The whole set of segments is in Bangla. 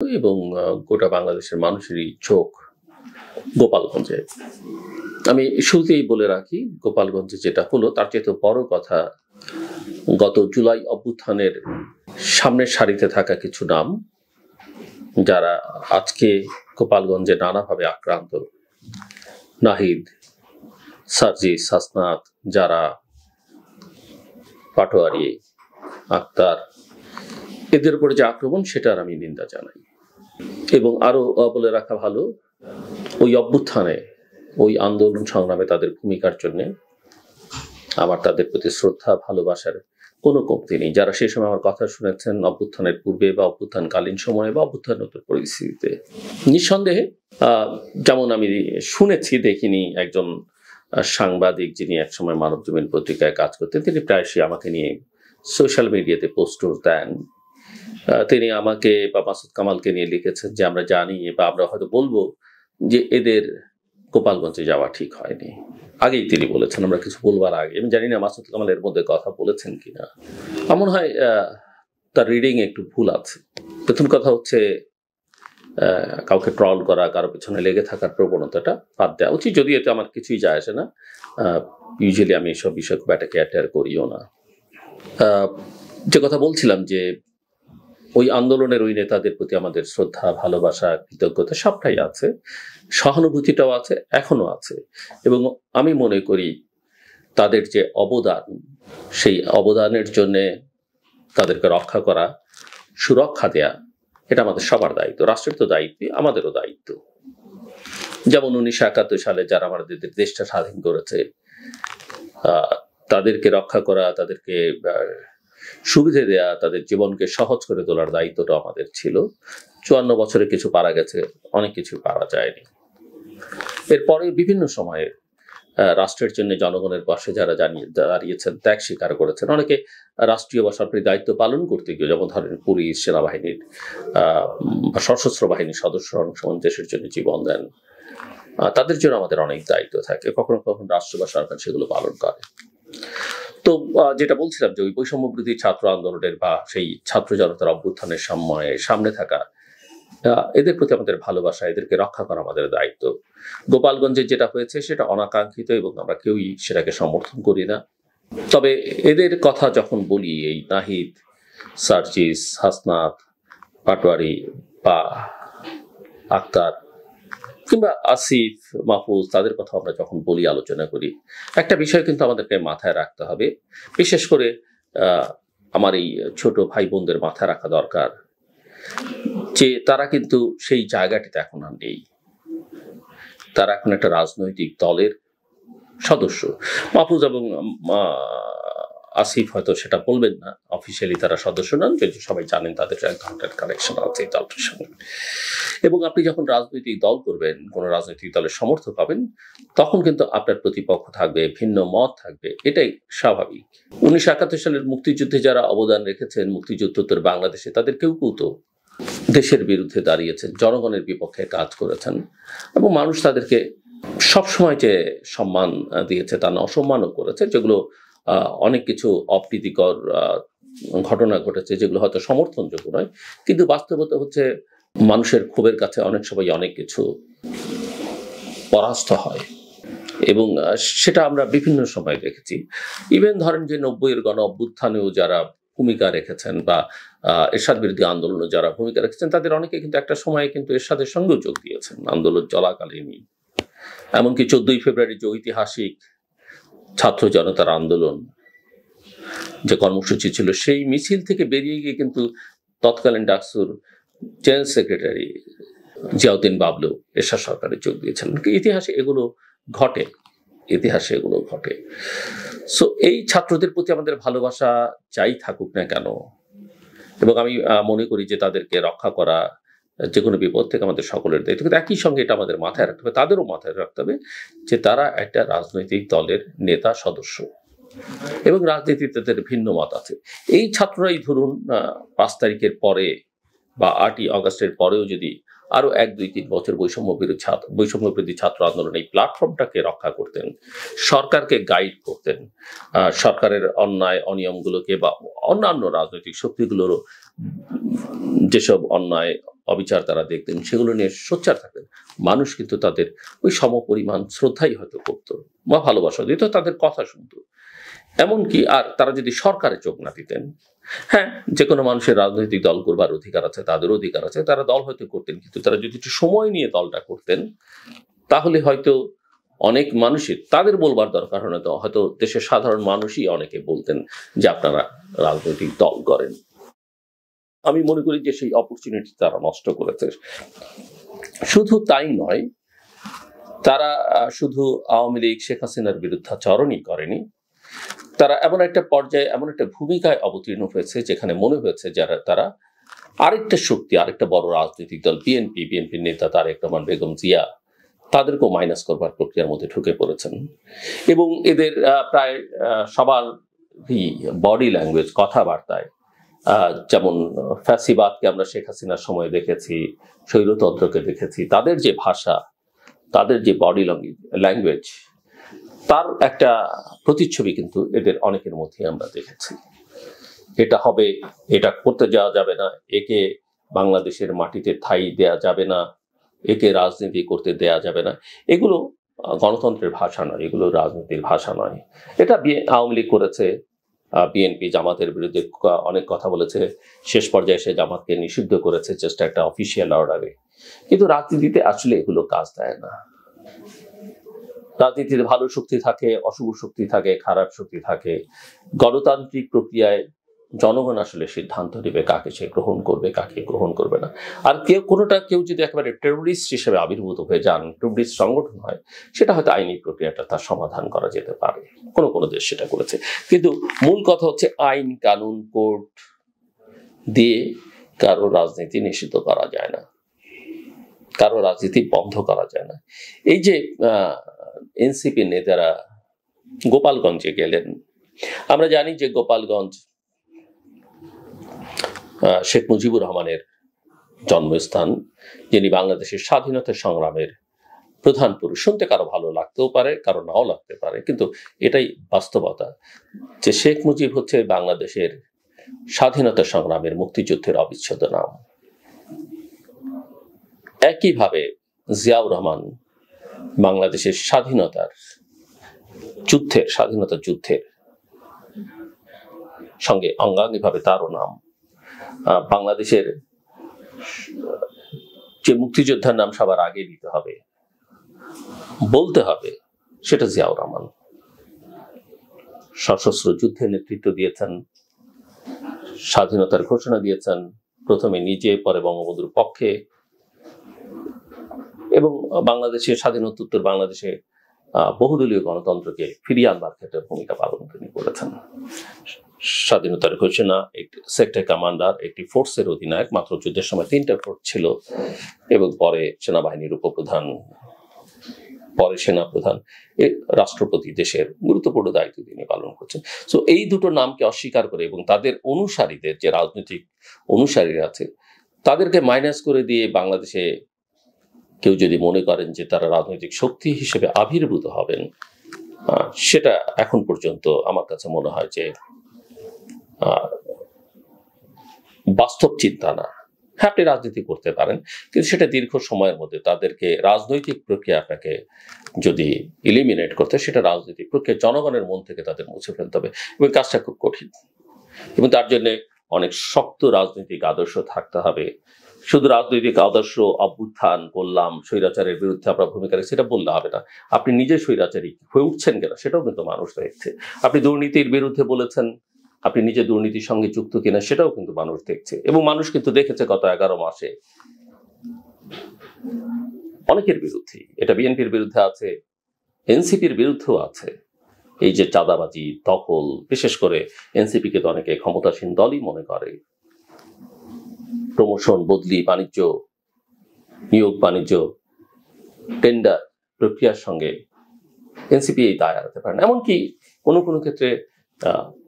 এবং গোটা বাংলাদেশের মানুষেরই চোখ গোপালগঞ্জে। আমি শুরুতেই বলে রাখি, গোপালগঞ্জে যেটা হলো তার চেয়ে বড় কথা, গত জুলাই অভ্যুত্থানের সামনের সারিতে থাকা কিছু নাম যারা আজকে গোপালগঞ্জে নানাভাবে আক্রান্ত। নাহিদ, সার্জিস, হাসনাত, যারা, পাটোয়ারি, আক্তার, এদের উপরে যে আক্রমণ সেটার আমি নিন্দা জানাই। এবং আরো বলে রাখা ভালো, ওই অভ্যুত্থানে, ওই আন্দোলন সংগ্রামে তাদের ভূমিকার জন্য আমার তাদের প্রতি শ্রদ্ধা, ভালোবাসার কোনো কমতি নেই। যারা সেই সময় আমার কথা শুনেছেন অভ্যুত্থানের পূর্বে বা অভ্যুত্থানকালীন সময়ে বা অভ্যুত্থানোত্তর পরিস্থিতিতে, নিঃসন্দেহে যেমন আমি শুনেছি, দেখিনি, একজন সাংবাদিক যিনি একসময় মানবজমিন পত্রিকায় কাজ করতেন, তিনি প্রায়শই আমাকে নিয়ে সোশ্যাল মিডিয়াতে পোস্ট দেন। তিনি আমাকে বা মাসুদ কামালকে নিয়ে লিখেছেন যে আমরা জানি বা আমরা হয়তো বলবো যে এদের গোপালগঞ্জে যাওয়া ঠিক হয়নি। আগেই তিনি বলেছেন, আমরা কিছু বলবার আগে। আমি জানি না মাসুদ কামাল এর মধ্যে কথা বলেছেন কিনা। এমন হয় তার রিডিং একটু ভুল আছে। প্রথম কথা হচ্ছে, কাউকে ট্রল করা, কারো পেছনে লেগে থাকার প্রবণতাটা বাদ দেওয়া উচিত, যদিও এতে আমার কিছুই যায় আসে না। ইউজুয়ালি আমি এসব বিষয় খুব একটা কেয়ার করিও না। যে কথা বলছিলাম যে ওই আন্দোলনের ওই নেতাদের প্রতি আমাদের শ্রদ্ধা, ভালোবাসা, কৃতজ্ঞতা সবটাই আছে, সহানুভূতিটাও আছে, এখনো আছে। এবং আমি মনে করি তাদের যে অবদান, সেই অবদানের জন্যে তাদেরকে রক্ষা করা, সুরক্ষা দেয়া, এটা আমাদের সবার দায়িত্ব। রাষ্ট্রের তো দায়িত্ব, আমাদেরও দায়িত্ব। যেমন 1971 সালে যারা আমাদের দেশটা স্বাধীন করেছে, তাদেরকে রক্ষা করা, তাদেরকে সুবিধে দেয়া, তাদের জীবনকে সহজ করে তোলার দায়িত্বটা আমাদের ছিল। 54 বছরে কিছু পারা গেছে, অনেক কিছু পারা যায়নি। এরপরে বিভিন্ন সময়ে রাষ্ট্রের জন্য জনগণের পাশে যারা দাঁড়িয়েছেন, ত্যাগ স্বীকার করেছেন, অনেকে রাষ্ট্রীয় বা সরকারি দায়িত্ব পালন করতে গিয়ে, যেমন ধরেন পুলিশ, সেনাবাহিনীর বা সশস্ত্র বাহিনীর সদস্য অনেক সময় দেশের জন্য জীবন দেন। তাদের জন্য আমাদের অনেক দায়িত্ব থাকে, কখনো কখনো রাষ্ট্র বা সরকার সেগুলো পালন করে। তো যেটা বলছিলাম যে ওই বৈষম্যবিরোধী ছাত্র আন্দোলনের বা সেই ছাত্র জনতার অভ্যুত্থানের সামনে থাকা এদের প্রতি আমাদের ভালোবাসা, এদেরকে রক্ষা করা আমাদের দায়িত্ব। গোপালগঞ্জে যেটা হয়েছে সেটা অনাকাঙ্ক্ষিত এবং আমরা কেউই সেটাকে সমর্থন করি না। তবে এদের কথা যখন বলি, এই নাহিদ, সার্জিস, হাসনাত, পাটোয়ারি বা আক্তার কিংবা আসিফ, মাহফুজ, তাদের কথা আমরা যখন বলি, আলোচনা করি, একটা বিষয় কিন্তু আমাদেরকে মাথায় রাখতে হবে। বিশেষ করে আমার এই ছোট ভাই বোনদের মাথায় রাখা দরকার যে তারা কিন্তু সেই জায়গাটিতে এখন আর নেই। তারা এখন একটা রাজনৈতিক দলের সদস্য। মাহফুজ এবং আসিফ হয়তো সেটা বলবেন না, অফিসিয়ালি তারা সদস্য নন, কিন্তু সবাই জানেন তাদের এক ধরনের কানেকশন আছে এই দলটির সঙ্গে। এবং আপনি যখন রাজনৈতিক দল করবেন, কোন রাজনৈতিক দলের সমর্থক হবেন, তখন কিন্তু আপনার প্রতিপক্ষ থাকবে, ভিন্ন মত থাকবে, এটাই স্বাভাবিক। 1971 সালের মুক্তিযুদ্ধে যারা অবদান রেখেছেন, মুক্তিযুদ্ধোত্তর বাংলাদেশে, তাদের কেউ কেউ তো দেশের বিরুদ্ধে দাঁড়িয়েছেন, জনগণের বিপক্ষে কাজ করেছেন, এবং মানুষ তাদেরকে সবসময় যে সম্মান দিয়েছে তা না, অসম্মানও করেছে, যেগুলো অনেক কিছু অপ্রীতিকর ঘটনা ঘটেছে, যেগুলো হয়তো সমর্থনযোগ্য নয়, কিন্তু বাস্তবতা হচ্ছে মানুষের ক্ষোভের কাছে অনেক সময় অনেক কিছু পরাস্ত হয়, এবং সেটা আমরা বিভিন্ন সময় দেখেছি। ইভেন ধরেন যে 90-এর গণ অভ্যুত্থানেও যারা ভূমিকা রেখেছেন বা এরশাদ বিরোধী আন্দোলনে যারা ভূমিকা রেখেছেন, তাদের অনেকে কিন্তু একটা সময়ে কিন্তু এরশাদের সঙ্গেও যোগ দিয়েছেন আন্দোলন চলাকালীনই। এমনকি 14ই ফেব্রুয়ারি যে ঐতিহাসিক ছাত্র জনতার আন্দোলন, যে কর্মসূচি ছিল, সেই মিছিল থেকে বেরিয়ে গিয়ে কিন্তু তৎকালীন ডাকসুর জেনারেল সেক্রেটারি জিয়াউদ্দিন বাবলু এরশাদ সরকারে যোগ দিয়েছেন। ইতিহাসে এগুলো ঘটে, ইতিহাসে এগুলো ঘটে। সো এই ছাত্রদের প্রতি আমাদের ভালোবাসা যাই থাকুক না কেন, এবং আমি মনে করি যে তাদেরকে রক্ষা করা যে কোনো বিপদ থেকে আমাদের সকলের দায়িত্ব, কিন্তু একই সঙ্গে এটা আমাদের মাথায় রাখতে হবে, তাদেরও মাথায় রাখতে হবে যে তারা একটা রাজনৈতিক দলের নেতা, সদস্য, এবং রাজনীতিতে তাদের ভিন্ন মত আছে। এই ছাত্ররাই ধরুন 5 তারিখের পরে বা 8ই আগস্টের পরেও যদি আরো 1, 2, 3 বছর বৈষম্যবিরোধী ছাত্র আন্দোলন এই প্ল্যাটফর্মটাকে রক্ষা করতেন, সরকারকে গাইড করতেন, সরকারের অন্যায় অনিয়মগুলোকে বা অন্যান্য রাজনৈতিক শক্তিগুলোরও যেসব অন্যায় অবিচার তারা দেখতেন, সেগুলো নিয়ে সোচ্চার থাকতেন, মানুষ কিন্তু তাদের ওই সমপরিমাণ শ্রদ্ধাই হয়তো করতো বা ভালোবাসা দিত, তাদের কথা শুনতো। এমনকি আর তারা যদি সরকারে চোখ না দিতেন, হ্যাঁ, যে কোনো মানুষের রাজনৈতিক দল করবার অধিকার আছে, তাদের অধিকার আছে, তারা দল হয়তো করতেন, কিন্তু তারা যদি একটু সময় নিয়ে দলটা করতেন, তাহলে হয়তো অনেক মানুষই, তাদের বলবার দরকার হয়তো দেশের সাধারণ মানুষই অনেকে বলতেন যে আপনারা রাজনৈতিক দল করেন। আমি মনে করি যে সেই অপরচুনিটি তারা নষ্ট করেছে। শুধু তাই নয়, তারা শুধু আওয়ামী লীগ শেখ হাসিনার বিরুদ্ধাচরণই করেনি, তারা এমন একটা পর্যায়ে, এমন একটা ভূমিকায় অবতীর্ণ হয়েছে যেখানে মনে হয়েছে যারা তারা আরেকটা শক্তি, আরেকটা বড় রাজনৈতিক দল বিএনপির নেতা তারেক রহমান, বেগম জিয়া, তাদেরকেও মাইনাস করবার প্রক্রিয়ার মধ্যে ঢুকে পড়েছেন। এবং এদের প্রায় সবারই বডি ল্যাঙ্গুয়েজ, কথাবার্তায়, যেমন ফ্যাসিবাদকে আমরা শেখ হাসিনার সময় দেখেছি, স্বৈরতন্ত্রকে দেখেছি, তাদের যে ভাষা, তাদের যে বডি ল্যাঙ্গুয়েজ, তার একটা প্রতিচ্ছবি কিন্তু এদের অনেকের মধ্যে আমরা দেখেছি। এটা হবে, এটা করতে যাওয়া যাবে না, একে বাংলাদেশের মাটিতে ঠাঁই দেয়া যাবে না, একে রাজনীতি করতে দেয়া যাবে না, এগুলো গণতন্ত্রের ভাষা নয়, এগুলো রাজনীতির ভাষা নয়। এটা আওয়ামী লীগ করেছে, বিএনপি জামাতের বিরুদ্ধে অনেক কথা বলেছে, শেষ পর্যায়ে সে জামাতকে নিষিদ্ধ করেছে চেষ্টা একটা অফিসিয়াল অর্ডারে। কিন্তু রাজনীতিতে আসলে এগুলো কাজ দেয় না। রাজনীতিতে ভালো শক্তি থাকে, অশুভ শক্তি থাকে, খারাপ শক্তি থাকে। গণতান্ত্রিক প্রক্রিয়ায় জনগণ আসলে সিদ্ধান্ত নেবে কাকে সে গ্রহণ করবে, কাকে গ্রহণ করবে না। আর কেউ যদি একেবারে টেরোরিস্ট হিসেবে আবির্ভূত হয়ে যান, টেরোরিস্ট সংগঠন হয়, সেটা হয়তো আইনি প্রক্রিয়াটা তার সমাধান করা যেতে পারে, কোনো কোনো দেশ সেটা করেছে। কিন্তু মূল কথা হচ্ছে আইন কানুন কোর্ট দিয়ে কারো রাজনীতি নিষিদ্ধ করা যায় না, কারো রাজনীতি বন্ধ করা যায় না। এই যে এনসিপি নেতারা গোপালগঞ্জে গেলেন, আমরা জানি যে গোপালগঞ্জ শেখ মুজিবুর রহমানের জন্মস্থান, যিনি বাংলাদেশের স্বাধীনতা সংগ্রামের প্রধান পুরুষ। শুনতে কারো ভালো লাগতেও পারে, কারো নাও লাগতে পারে, কিন্তু এটাই বাস্তবতা যে শেখ মুজিব হচ্ছে বাংলাদেশের স্বাধীনতা সংগ্রামের, মুক্তিযুদ্ধের অবিচ্ছেদ্য নাম। একইভাবে জিয়াউর রহমান বাংলাদেশের স্বাধীনতা যুদ্ধের সঙ্গে অঙ্গাঙ্গিভাবে তারও নাম। বাংলাদেশের যে মুক্তিযোদ্ধার নাম সবার আগে দিতে হবে, বলতে হবে, সেটা জিয়াউর রহমান। সশস্ত্র যুদ্ধে নেতৃত্ব দিয়েছেন, স্বাধীনতার ঘোষণা দিয়েছেন, প্রথমে নিজে, পরে বঙ্গবন্ধুর পক্ষে, এবং বাংলাদেশের স্বাধীনোত্তর বাংলাদেশে বহুদলীয় গণতন্ত্রকে ফিরিয়ে আনবার ক্ষেত্রে ভূমিকা পালন তিনি করেছেন। স্বাধীনতার ঘোষণা, একটি সেক্টর কমান্ডার, একটি ফোর্সের অধিনায়ক, মাত্র যুদ্ধের সময় 3টা ফোর্স ছিল, এবং পরে সেনাবাহিনীর উপপ্রধান, পরে সেনাপ্রধান, রাষ্ট্রপতি, দেশের গুরুত্বপূর্ণ দায়িত্ব তিনি পালন করছেন। সো এই দুটো নামকে অস্বীকার করে এবং তাদের অনুসারীদের, যে রাজনৈতিক অনুসারীরা আছে, তাদেরকে মাইনাস করে দিয়ে বাংলাদেশে কেউ যদি মনে করেন যে তারা রাজনৈতিক শক্তি হিসেবে আবির্ভূত হবেন, সেটা এখন পর্যন্ত আমার কাছে মনে হয় যে বাস্তব চিন্তা না। হ্যাঁ, আপনি রাজনীতি করতে পারেন, কিন্তু সেটা দীর্ঘ সময়ের মধ্যে তাদেরকে রাজনৈতিক প্রক্রিয়া আপনাকে যদি ইলিমিনেট করতে, সেটা রাজনৈতিক প্রক্রিয়া জনগণের মন থেকে তাদের মুছে ফেলতে হবে, এবং কাজটা খুব কঠিন, এবং তার জন্য অনেক শক্ত রাজনৈতিক আদর্শ থাকতে হবে। শুধু রাজনৈতিক আদর্শ, অভ্যুত্থান করলাম, স্বৈরাচারের বিরুদ্ধে আমরা ভূমিকা রেখে, সেটা বললে হবে না। আপনি নিজে স্বৈরাচারী হয়ে উঠছেন কিনা সেটাও কিন্তু মানুষ দেখছে। আপনি দুর্নীতির বিরুদ্ধে বলেছেন, আপনি নিজে দুর্নীতির সঙ্গে যুক্ত কিনা সেটাও কিন্তু মানুষ দেখছে, এবং মানুষ কিন্তু দেখেছে গত 11 মাসে অনেকের বিরুদ্ধে। এটা বিএনপির বিরুদ্ধে আছে, এনসিপির বিরুদ্ধেও আছে। এই যে চাঁদাবাজি, দখল, বিশেষ করে এনসিপিকে তো অনেকে ক্ষমতাসীন দলই মনে করে। প্রমোশন, বদলি, বাণিজ্য, নিয়োগ বাণিজ্য, টেন্ডার প্রক্রিয়ার সঙ্গে এনসিপি এই দায় এড়াতে পারে না। এমনকি কোনো কোনো ক্ষেত্রে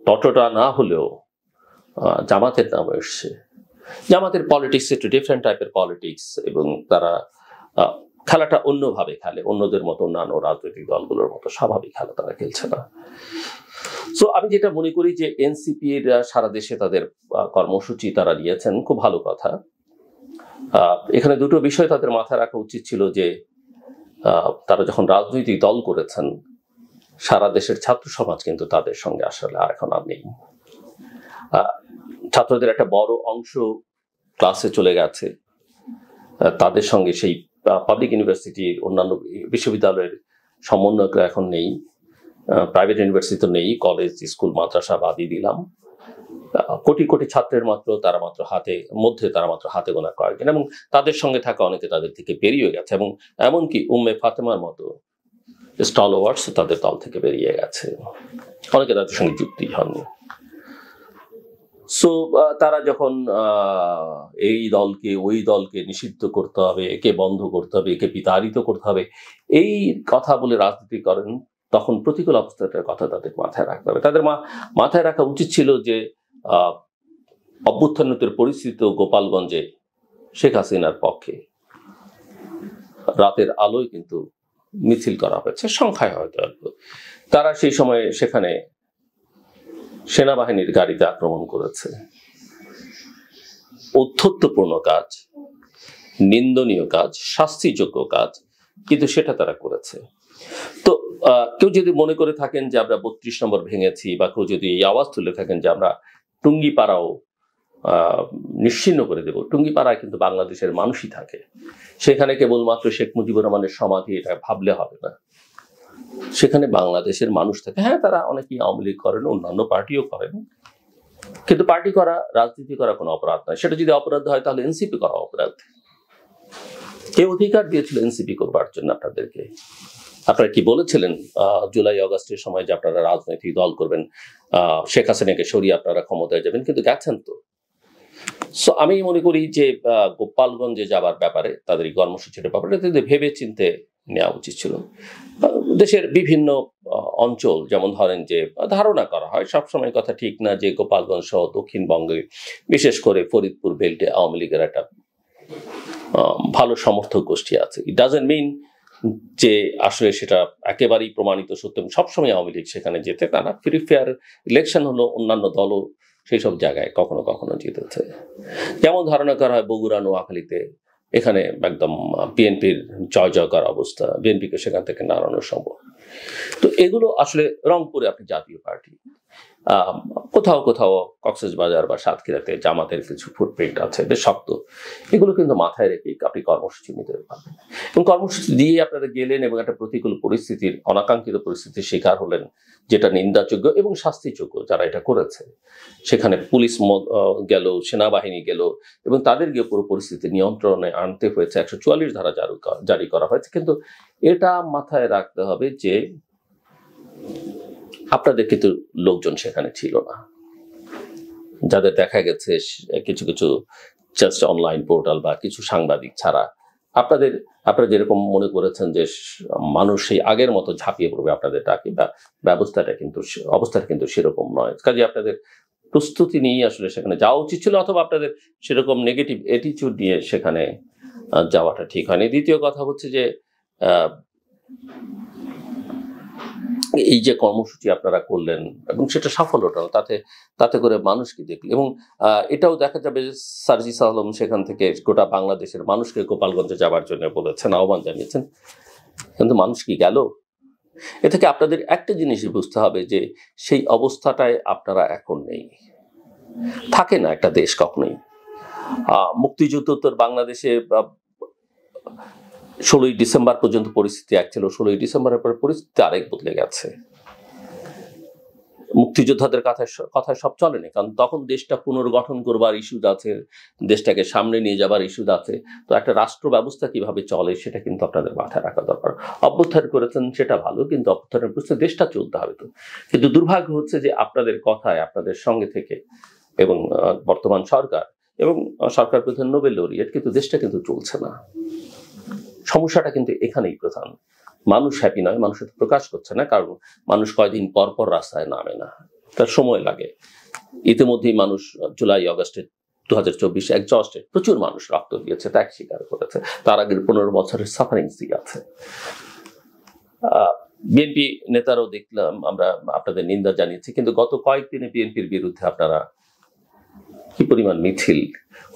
ততটা না হলেও জামাতের নাম এসছে। জামাতের পলিটিক্স একটু ডিফারেন্ট টাইপের পলিটিক্স, এবং তারা খেলাটা অন্যভাবে খেলে, অন্যদের মতো, অন্যান্য রাজনৈতিক দলগুলোর মতো স্বাভাবিক খেলা তারা খেলছে না। সো আমি যেটা মনে করি যে এনসিপির সারা দেশে তাদের কর্মসূচি তারা নিয়েছেন, খুব ভালো কথা, এখানে দুটো বিষয় তাদের মাথায় রাখা উচিত ছিল যে তারা যখন রাজনৈতিক দল করেছেন, সারা দেশের ছাত্র সমাজ কিন্তু তাদের সঙ্গে আসলে আর এখন আর নেই। ছাত্রদের একটা বড় অংশ ক্লাসে চলে গেছে, তাদের সঙ্গে সেই পাবলিক ইউনিভার্সিটির অন্যান্য বিশ্ববিদ্যালয়ের সমন্বয়করা এখন নেই, প্রাইভেট ইউনিভার্সিটি তো নেই, কলেজ স্কুল মাদ্রাসা বাদই দিলাম। কোটি কোটি ছাত্রের তারা মাত্র হাতে গোনা কয়েকজন, এবং তাদের সঙ্গে থাকা অনেকে তাদের থেকে বেরিয়ে গেছে, এবং এমনকি উম্মে ফাতেমার মতো স্টলওয়ার্ডস তাদের দল থেকে বেরিয়ে গেছে, অনেকে তাদের সঙ্গে যুক্তি হননি। সো তারা যখন এই দলকে ওই দলকে নিষিদ্ধ করতে হবে, একে বন্ধ করতে হবে, একে বিতাড়িত করতে হবে, এই কথা বলে রাজনীতি করেন, তখন প্রতিকূল অবস্থাটার কথা তাদের মাথায় রাখতে হবে। তাদের মাথায় রাখা উচিত ছিল যে অভ্যুত্থানের পরিস্থিতি গোপালগঞ্জে শেখ হাসিনার পক্ষে রাতের আলোয় কিন্তু মিছিল করা হয়েছে, সংখ্যায় হয়তো তারা সেই সময় সেখানে সেনাবাহিনীর গাড়িতে আক্রমণ করেছে। অধ্যত্বপূর্ণ কাজ, নিন্দনীয় কাজ, শাস্তিযোগ্য কাজ, কিন্তু সেটা তারা করেছে। তো কেউ যদি মনে করে থাকেন যে আমরা 32 নম্বর ভেঙেছি, বা কেউ যদি এই আওয়াজ তুলে থাকেন যে আমরা টুঙ্গিপাড়াও নিশ্চিহ্ন করে দেব, টুঙ্গিপাড়ায় কিন্তু বাংলাদেশের মানুষই থাকে, সেখানে কেবলমাত্র শেখ মুজিবুর রহমানের সমাধি, এটা ভাবলে হবে না। সেখানে বাংলাদেশের মানুষ থাকে। হ্যাঁ, তারা অনেকেই আওয়ামী লীগ করেন, অন্যান্য পার্টিও করেন, কিন্তু পার্টি করা, রাজনীতি করা কোনো অপরাধ নয়। সেটা যদি অপরাধ হয় তাহলে এনসিপি করা অপরাধ। কে অধিকার দিয়েছিল এনসিপি করবার জন্য আপনাদেরকে? আপনারা কি বলেছিলেন জুলাই আগস্টের সময় যে আপনারা রাজনৈতিক দল করবেন, শেখ হাসিনাকে সরিয়ে আপনারা ক্ষমতায় যাবেন, কিন্তু গেছেন তো। সো আমি মনে করি যে গোপালগঞ্জে যাবার ব্যাপারে, তাদের এই কর্মসূচির ব্যাপারে ভেবে চিন্তে নেওয়া উচিত ছিল। দেশের বিভিন্ন অঞ্চল, যেমন ধরেন যে ধারণা করা হয়, সবসময় কথা ঠিক না যে গোপালগঞ্জ সহ দক্ষিণবঙ্গে, বিশেষ করে ফরিদপুর বেল্টে আওয়ামী লীগের একটা ভালো সমর্থক গোষ্ঠী আছে। ইট ডাজন্ট মিন যে আসলে সেটা একেবারেই প্রমাণিত সত্য, সবসময় আওয়ামী লীগ সেখানে যেতে, তারা ফ্রি ফেয়ার ইলেকশন হলো, অন্যান্য দলও সেই সব জায়গায় কখনো কখনো জিতেছে। যেমন ধারণা করা হয় বগুড়া, নোয়াখালীতে, এখানে একদম বিএনপির জয় জয়কার অবস্থা, বিএনপিকে সেখান থেকে নাড়ানো সম্ভব। তো এগুলো আসলে, রংপুরে আপনি জাতীয় পার্টি, কোথাও কোথাও কক্সবাজার বা সাতক্ষীরাতে জামাতের কিছু ফুটপ্রিন্ট আছে, বেশ শক্ত। এগুলো কিন্তু মাথায় রেখে আপনি কর্মসূচি নিতে পারবেন, এবং কর্মসূচি দিয়ে আপনারা গেলেন এবং একটা প্রতিকূল পরিস্থিতির, অনাকাঙ্ক্ষিত পরিস্থিতির শিকার হলেন, যেটা নিন্দাযোগ্য এবং শাস্তিযোগ্য যারা এটা করেছে। সেখানে পুলিশ গেল, সেনাবাহিনী গেল, এবং তাদের গিয়ে পুরো পরিস্থিতি নিয়ন্ত্রণে আনতে হয়েছে। 144 ধারা জারি করা হয়েছে। কিন্তু এটা মাথায় রাখতে হবে যে আপনাদের কিন্তু লোকজন সেখানে ছিল না, যাদের দেখা গেছে কিছু কিছু জাস্ট অনলাইন পোর্টাল বা কিছু সাংবাদিক ছাড়া আপনারা যেরকম মনে করেছেন যে মানুষ সেই আগের মতো ঝাঁপিয়ে পড়বে আপনাদের ডাকে, বা অবস্থাটা কিন্তু সেরকম নয়। কাজে আপনাদের প্রস্তুতি নিয়ে আসলে সেখানে যাওয়া উচিত ছিল, অথবা আপনাদের সেরকম নেগেটিভ অ্যাটিটিউড নিয়ে সেখানে যাওয়াটা ঠিক হয়নি। দ্বিতীয় কথা হচ্ছে যে এই যে কর্মসূচি আপনারা করলেন এবং সেটা সফল হলো, তাতে করে মানুষ কি দেখল, এবং এটাও দেখা যাবে যে সার্জিস আলম সেখান থেকে গোটা বাংলাদেশের মানুষকে গোপালগঞ্জে যাবার জন্য বলেছেন, আহ্বান জানিয়েছেন, কিন্তু মানুষ কি গেল? এ থেকে আপনাদের একটা জিনিসই বুঝতে হবে যে সেই অবস্থাটায় আপনারা এখন নেই। থাকে না একটা দেশ কখনোই। মুক্তিযুদ্ধোত্তর বাংলাদেশে 16ই ডিসেম্বর পর্যন্ত পরিস্থিতি এক ছিল, 16ই ডিসেম্বরের পর পরিস্থিতি আরেক বদলে গেছে। মুক্তিযোদ্ধাদের কথায় সব চলেনি, কারণ তখন দেশটা পুনর্গঠন করবার ইস্যুজ আছে, দেশটাকে সামনে নিয়ে যাবার ইস্যুজ আছে। তো একটা রাষ্ট্র ব্যবস্থা কিভাবে চলে সেটা কিন্তু আপনাদের মাথায় রাখা দরকার। অভ্যুত্থান করেছেন সেটা ভালো, কিন্তু অভ্যুত্থানের বুঝতে দেশটা চলতে হবে তো। কিন্তু দুর্ভাগ্য হচ্ছে যে আপনাদের কথায়, আপনাদের সঙ্গে থেকে, এবং বর্তমান সরকার এবং সরকার প্রধান নোবেল লরিয়েট, কিন্তু দেশটা কিন্তু চলছে না। সমস্যাটা কিন্তু এখানেই প্রধান। মানুষ হ্যাপি নয়, মানুষ প্রকাশ করছে না, কারণ মানুষ কয়দিন পর পর রাস্তায় নামে না, তার সময় লাগে। ইতিমধ্যেই মানুষ জুলাই আগস্টে 2024 এক্সস্টে প্রচুর মানুষ রক্ত দিয়েছে, ত্যাগ স্বীকার করেছে, তার আগের 15 বছরের সাফারিংস আছে। বিএনপি নেতারাও দেখলাম আমরা আপনাদের নিন্দা জানিয়েছি, কিন্তু গত কয়েকদিনে বিএনপির বিরুদ্ধে আপনারা কি পরিমাণ মিছিল,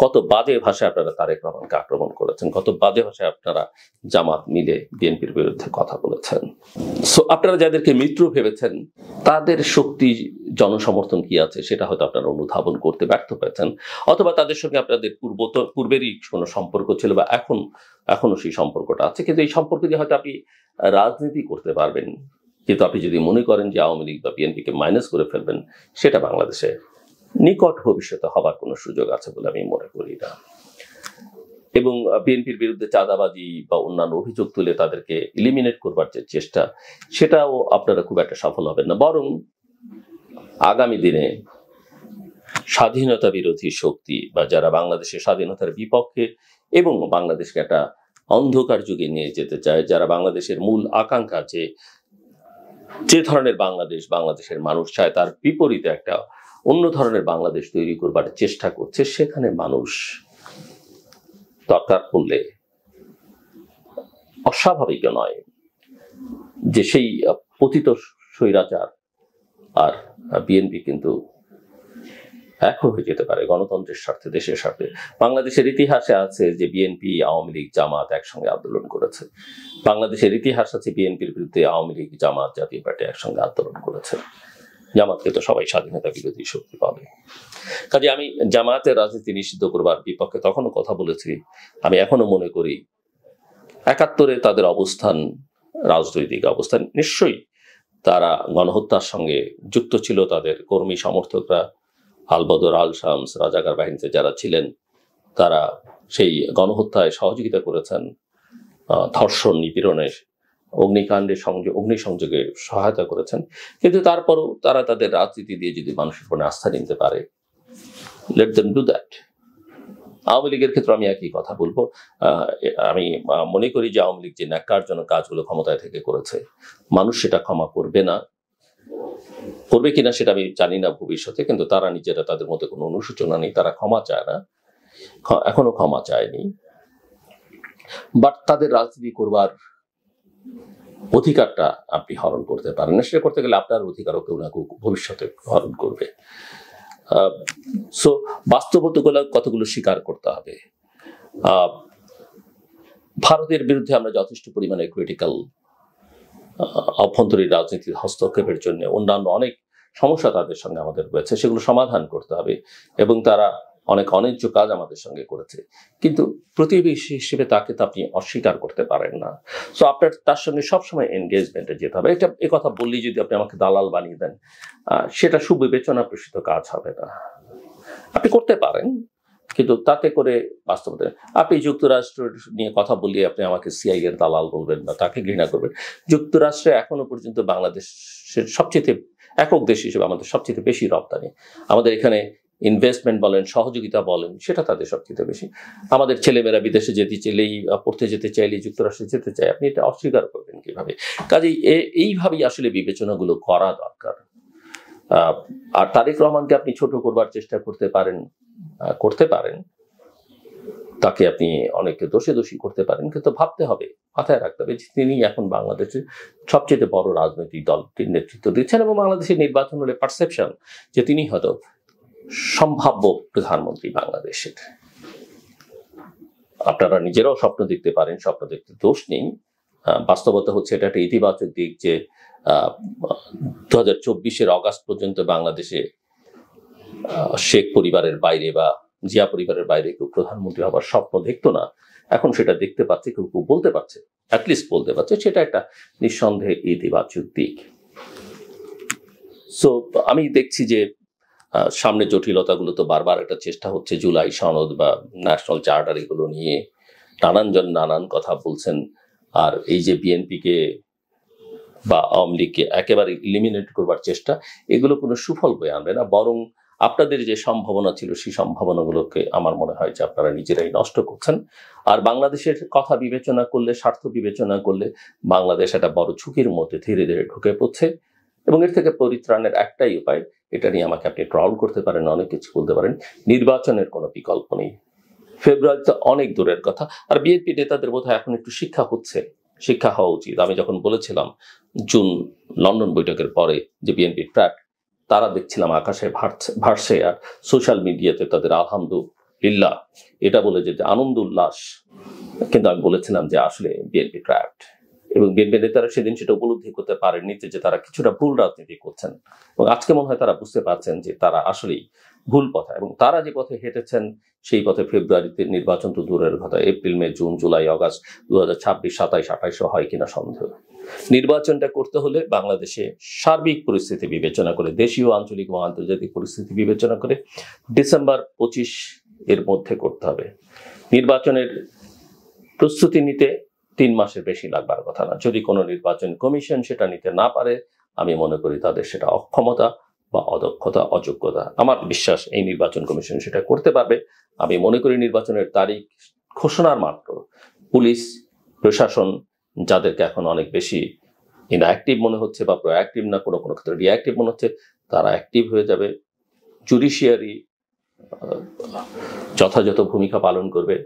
কত বাজে ভাষায় আপনারা তারেক রহমানকে আক্রমণ করেছেন, কত বাজে ভাষায় আপনারা জামাত মিলে বিএনপির বিরুদ্ধে কথা বলেছেন। সো আপনারা যাদেরকে মিত্র ভেবেছেন তাদের শক্তি জনসমর্থন কি আছে সেটা হয়তো আপনারা অনুধাবন করতে ব্যর্থ হয়েছেন, অথবা তাদের সঙ্গে আপনাদের পূর্বেরই কোনো সম্পর্ক ছিল বা এখনো সেই সম্পর্কটা আছে, কিন্তু এই সম্পর্ক দিয়ে হয়তো আপনি রাজনীতি করতে পারবেন, কিন্তু আপনি যদি মনে করেন যে আওয়ামী লীগ বা বিএনপিকে মাইনাস করে ফেলবেন, সেটা বাংলাদেশে নিকট ভবিষ্যতে হবার কোনো সুযোগ আছে বলে আমি মনে করি না। এবং বিএনপির বিরুদ্ধে চাঁদাবাজি বা অন্যান্য অভিযোগ তুলে তাদেরকে ইলিমিনেট করবার যে চেষ্টা, সেটাও আপনারা খুব একটা সফল হবেন না, বরং আগামী দিনে স্বাধীনতা বিরোধী শক্তি বা যারা বাংলাদেশের স্বাধীনতার বিপক্ষে এবং বাংলাদেশকে একটা অন্ধকার যুগে নিয়ে যেতে চায়, যারা বাংলাদেশের মূল আকাঙ্ক্ষা যে ধরনের বাংলাদেশের মানুষ চায় তার বিপরীতে একটা অন্য ধরনের বাংলাদেশ তৈরি করবার চেষ্টা করছে, সেখানে মানুষ দরকার পড়লে অস্বাভাবিক নয় যে সেই পতিত স্বৈরাচার আর বিএনপি কিন্তু এক হয়ে যেতে পারে গণতন্ত্রের স্বার্থে, দেশের স্বার্থে। বাংলাদেশের ইতিহাসে আছে যে বিএনপি, আওয়ামী লীগ, জামাত একসঙ্গে আন্দোলন করেছে। বাংলাদেশের ইতিহাস আছে বিএনপির বিরুদ্ধে আওয়ামী লীগ, জামাত, জাতীয় পার্টি একসঙ্গে আন্দোলন করেছে। জামাতকে তো সবাই স্বাধীনতা বিরোধী শক্তি পাবে। কাজে আমি জামাতের রাজনীতি নিষিদ্ধ করবার বিপক্ষে তখনও কথা বলেছি। আমি এখনো মনে করি ৭১ তাদের অবস্থান, রাজনৈতিক অবস্থান, নিশ্চয়ই তারা গণহত্যার সঙ্গে যুক্ত ছিল। তাদের কর্মী সমর্থকরা, আলবদর, আল শামস, রাজাকার বাহিনীতে যারা ছিলেন, তারা সেই গণহত্যায় সহযোগিতা করেছেন, ধর্ষণ, নিপীড়নে, অগ্নিসংযোগে সহায়তা করেছেন। কিন্তু তারপরও তারা তাদের রাজনীতি দিয়ে যদি মানুষের উপর আস্থা নিতে পারে, let them do that. Awami লীগের ক্ষেত্রে আমি একই কথা বলবো। আমি মনে করি যে আওয়ামী লীগ যে ন্যাক্কারজনক কাজগুলো ক্ষমতায় থেকে করেছে, মানুষ সেটা ক্ষমা করবে না, করবে কিনা সেটা আমি জানি না ভবিষ্যতে, কিন্তু তারা নিজেরা, তাদের মধ্যে কোনো অনুশোচনা নেই, তারা ক্ষমা চায় না, এখনো ক্ষমা চায়নি। বাট তাদের রাজনীতি করবার অধিকারটা আপনি হরণ করতে পারেন না। সেটা করতে গেলে আপনার অধিকারও কেউ না কেউ ভবিষ্যতে হরণ করবে। সো বাস্তবতাগুলো কতগুলো স্বীকার করতে হবে। ভারতের বিরুদ্ধে আমরা যথেষ্ট পরিমাণে ক্রিটিক্যাল, অভ্যন্তরীণ রাজনীতির হস্তক্ষেপের জন্য অন্যান্য অনেক সমস্যা তাদের সঙ্গে আমাদের রয়েছে, সেগুলো সমাধান করতে হবে। এবং তারা অনেক অন্যায্য কাজ আমাদের সঙ্গে করেছে, কিন্তু প্রতিবেশী হিসেবে তাকে তো আপনি অস্বীকার করতে পারেন না। সো আপনার তার সঙ্গে সবসময় এনগেজমেন্টে যেতে হবে। এ কথা বললেই যদি আপনি আমাকে দালাল বানিয়ে দেন, সেটা সুবিবেচনা প্রসূত কাজ হবে না। আপনি করতে পারেন, কিন্তু তাতে করে বাস্তবতা, আপনি যুক্তরাষ্ট্র নিয়ে কথা বলিয়ে আপনি আমাকে সিআই এর দালাল বলবেন না, তাকে ঘৃণা করবেন। যুক্তরাষ্ট্রে এখনো পর্যন্ত বাংলাদেশের সবচেয়ে একক দেশ হিসেবে আমাদের সবচেয়ে বেশি রপ্তানি। আমাদের এখানে ইনভেস্টমেন্ট বলেন, সহযোগিতা বলেন, সেটা তাদের সবচেয়ে বেশি। আমাদের ছেলেমেয়েরা বিদেশে যেতে চাইলেই, পড়তে যেতে চাইলেই যুক্তরাষ্ট্রে যেতে চায়, আপনি এটা অস্বীকার করবেন কিভাবে? কাজেই এইভাবেই আসলে বিবেচনাগুলো করা দরকার। আর তারেক রহমানকে আপনি ছোট করবার চেষ্টা করতে পারেন, তাকে আপনি অনেকে দোষী করতে পারেন, কিন্তু ভাবতে হবে, মাথায় রাখতে হবে যে তিনি এখন বাংলাদেশের সবচেয়ে বড় রাজনৈতিক দলটির নেতৃত্ব দিচ্ছেন, এবং বাংলাদেশের নির্বাচন হলে পারসেপশন যে তিনি হয়তো সম্ভাব্য প্রধানমন্ত্রী বাংলাদেশের। আপনারা নিজেরাও স্বপ্ন দেখতে পারেন, স্বপ্ন দেখতে দোষ নেই। বাস্তবতা হচ্ছে এটা একটা ইতিবাচক দিক যে 2024 অগাস্ট পর্যন্ত বাংলাদেশে শেখ পরিবারের বাইরে বা জিয়া পরিবারের বাইরে কেউ প্রধানমন্ত্রী হবার স্বপ্ন দেখতো না, এখন সেটা দেখতে পাচ্ছে, কেউ বলতে পারছে, অ্যাটলিস্ট বলতে পারছে, সেটা একটা নিঃসন্দেহে ইতিবাচক দিক। সো আমি দেখছি যে সামনে জটিলতাগুলো তো বারবার একটা চেষ্টা হচ্ছে, জুলাই সনদ বা ন্যাশনাল চার্টার, এগুলো নিয়ে নানান জন নানান কথা বলছেন। আর এই যে বিএনপিকে বা আওয়ামী লীগকে একেবারে ইলিমিনেট করবার চেষ্টা, এগুলো কোনো সুফল বয়ে আনবে না, বরং আপনাদের যে সম্ভাবনা ছিল সেই সম্ভাবনাগুলোকে আমার মনে হয় যে আপনারা নিজেরাই নষ্ট করছেন। আর বাংলাদেশের কথা বিবেচনা করলে, স্বার্থ বিবেচনা করলে বাংলাদেশ একটা বড় ঝুঁকির মধ্যে ধীরে ধীরে ঢুকে পড়ছে, এবং এর থেকে পরিত্রাণের একটাই উপায়, এটা নিয়ে আমাকে আপনি ট্রল করতে পারেন, অনেক কিছু বলতে পারেন, নির্বাচনের কোনো বিকল্প নেই। ফেব্রুয়ারিতে অনেক দূরের কথা। আর বিএনপি নেতাদের বোধহয় এখন একটু শিক্ষা হওয়া উচিত। আমি যখন বলেছিলাম জুন লন্ডন বৈঠকের পরে যে বিএনপি ট্র্যাক, তারা দেখছিলাম আকাশে ভাসছে আর সোশ্যাল মিডিয়াতে তাদের আলহামদুলিল্লাহ এটা বলে যে আনন্দ উল্লাস। কিন্তু আমি বলেছিলাম যে আসলে বিএনপি ট্র্যাপড, এবং বিএনপি নেতারা সেদিন সেটা উপলব্ধি করতে পারেননি যে তারা কিছুটা ভুল রাজনীতি করছেন, এবং আজকে মনে হয় তারা বুঝতে পারছেন যে তারা আসলেই ভুল পথে, এবং তারা যে পথে হেঁটেছেন সেই পথে ফেব্রুয়ারিতে নির্বাচন তো দূরের কথা, এপ্রিল, মে, জুন, জুলাই, আগস্ট 2026, 27, 28 হয় কিনা সন্দেহ। নির্বাচনটা করতে হলে বাংলাদেশে সার্বিক পরিস্থিতি বিবেচনা করে, দেশীয়, আঞ্চলিক ও আন্তর্জাতিক পরিস্থিতি বিবেচনা করে ডিসেম্বর 25 এর মধ্যে করতে হবে। নির্বাচনের প্রস্তুতি নিতে 3 মাসের বেশি লাগবার কথা না। যদি কোনো নির্বাচন কমিশন সেটা নিতে না পারে, আমি মনে করি তাদের সেটা অক্ষমতা বা অদক্ষতা, অযোগ্যতা। আমার বিশ্বাস এই নির্বাচন কমিশন সেটা করতে পারবে। আমি মনে করি নির্বাচনের তারিখ ঘোষণার মাত্র পুলিশ প্রশাসন, যাদেরকে এখন অনেক বেশি ইনঅ্যাক্টিভ মনে হচ্ছে বা প্রোঅ্যাক্টিভ না, কোনো কোনো ক্ষেত্রে রিঅ্যাক্টিভ মনে হচ্ছে, তারা অ্যাক্টিভ হয়ে যাবে। জুডিশিয়ারি যথাযথ ভূমিকা পালন করবে,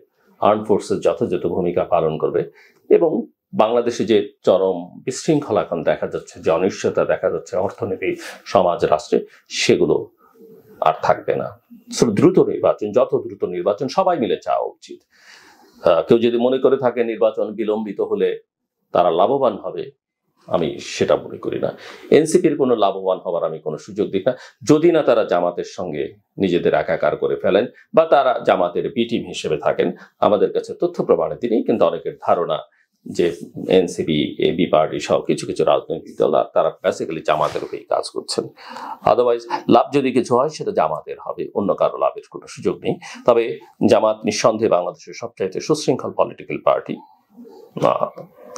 আর্ম ফোর্সেস যথাযথ ভূমিকা পালন করবে, এবং বাংলাদেশে যে চরম বিশৃঙ্খলা এখন দেখা যাচ্ছে, যে অনিশ্চয়তা দেখা যাচ্ছে অর্থনীতি, সমাজ, রাষ্ট্রে, সেগুলো আর থাকবে না। দ্রুত নির্বাচন, যত দ্রুত নির্বাচন সবাই মিলে চাওয়া উচিত। কেউ যদি মনে করে থাকে নির্বাচন বিলম্বিত হলে তারা লাভবান হবে, আমি সেটা মনে করি না। এনসিপির কোনো লাভবান হওয়ার আমি কোনো সুযোগ দিই না, যদি না তারা জামাতের সঙ্গে নিজেদের একাকার করে ফেলেন বা তারা জামাতের বি টিম হিসেবে থাকেন। আমাদের কাছে তথ্য প্রমাণের দিনই কিন্তু অনেকের ধারণা যে এনসিপি, এবি পার্টি সহ কিছু কিছু রাজনৈতিক দল তারা বেসিক্যালি জামাতের উপরেই কাজ করছেন। আদারওয়াইজ লাভ যদি কিছু হয় সেটা জামাতের হবে, অন্য কারো লাভের কোনো সুযোগ নেই। তবে জামাত নিঃসন্দেহে বাংলাদেশের সবচাইতে সুশৃঙ্খল পলিটিক্যাল পার্টি।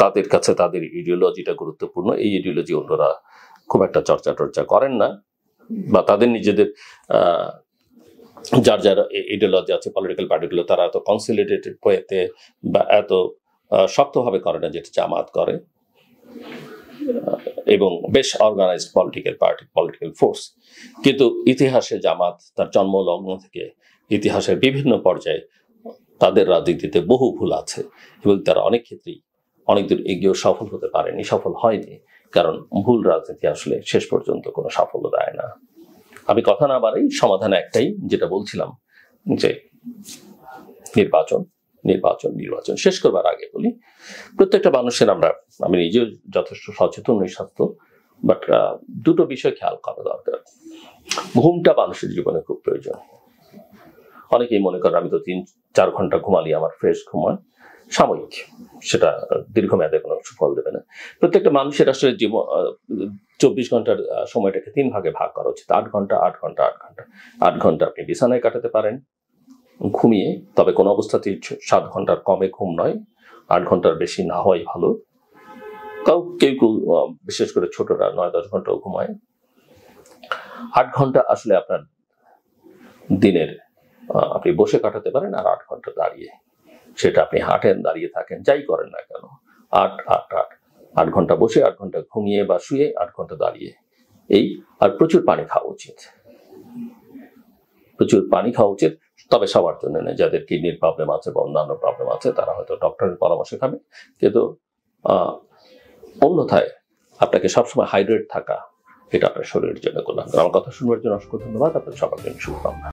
তাদের কাছে তাদের ইডিওলজিটা গুরুত্বপূর্ণ। এই ইডিওলজি অন্যরা খুব একটা চর্চা করেন না, বা তাদের নিজেদের যার যার ইডিওলজি আছে পলিটিক্যাল পার্টিগুলো, তারা এত কনসলিডেটেড ওয়েতে বা এত শক্তভাবে করে না যেটা জামাত করে, এবং বেশ organised political party, political force. কিন্তু ইতিহাসে জামাত তার জন্মলগ্ন থেকে ইতিহাসের বিভিন্ন পর্যায়ে তাদের রাজনীতিতে বহু ভুল আছে, এবং তারা অনেক ক্ষেত্রেই অনেক দূর এগিয়েও সফল হতে পারেনি, সফল হয়নি, কারণ ভুল রাজনীতি আসলে শেষ পর্যন্ত কোনো সাফল্য দেয় না। আমি কথা না বাড়াই, সমাধান একটাই, যেটা বলছিলাম যে নির্বাচন নির্বাচন নির্বাচন শেষ করবার আগে বলি, প্রত্যেকটা মানুষের আমি নিজেও যথেষ্ট সচেতন নই স্বাস্থ্য, বাট দুটো বিষয় খেয়াল করা দরকার। ঘুমটা মানুষের জীবনে খুব প্রয়োজন। অনেকেই মনে করেন আমি তো 3-4 ঘন্টা ঘুমালি আমার ফ্রেশ ঘুম হয়, সাময়িক, সেটা দীর্ঘমেয়াদে কোনো সুফল দেবে না। প্রত্যেকটা মানুষের আসলে জীবন 24 ঘন্টার সময়টাকে 3 ভাগে ভাগ করা উচিত। 8 ঘন্টা 8 ঘন্টা 8 ঘন্টা 8 ঘন্টা আপনি বিছানায় কাটাতে পারেন ঘুমিয়ে, তবে কোনো অবস্থাতেই 7 ঘন্টার কমে ঘুম নয়, 8 ঘন্টার বেশি না হয় ভালো। কেউ কেউ বিশেষ করে ছোটরা 9-10 ঘন্টাও ঘুমায়। 8 ঘন্টা আসলে আপনার দিনের আপনি বসে কাটাতে পারেন, আর 8 ঘন্টা দাঁড়িয়ে, সেটা আপনি হাঁটেন, দাঁড়িয়ে থাকেন, যাই করেন না কেন, 8 ঘন্টা বসে, 8 ঘন্টা ঘুমিয়ে বা শুয়ে, 8 ঘন্টা দাঁড়িয়ে, এই। আর প্রচুর পানি খাওয়া উচিত, প্রচুর পানি খাওয়া উচিত। তবে সবার জন্য না, যাদের কিডনির প্রবলেম আছে বা অন্যান্য প্রবলেম আছে তারা হয়তো ডক্টরের পরামর্শ খাবে, কিন্তু অন্যথায় আপনাকে সবসময় হাইড্রেট থাকা, এটা আপনার শরীরের জন্য কল্যাণ। আমার কথা শুনবার জন্য অসংখ্য ধন্যবাদ। আপনাদের সবার জন্য শুভকামনা।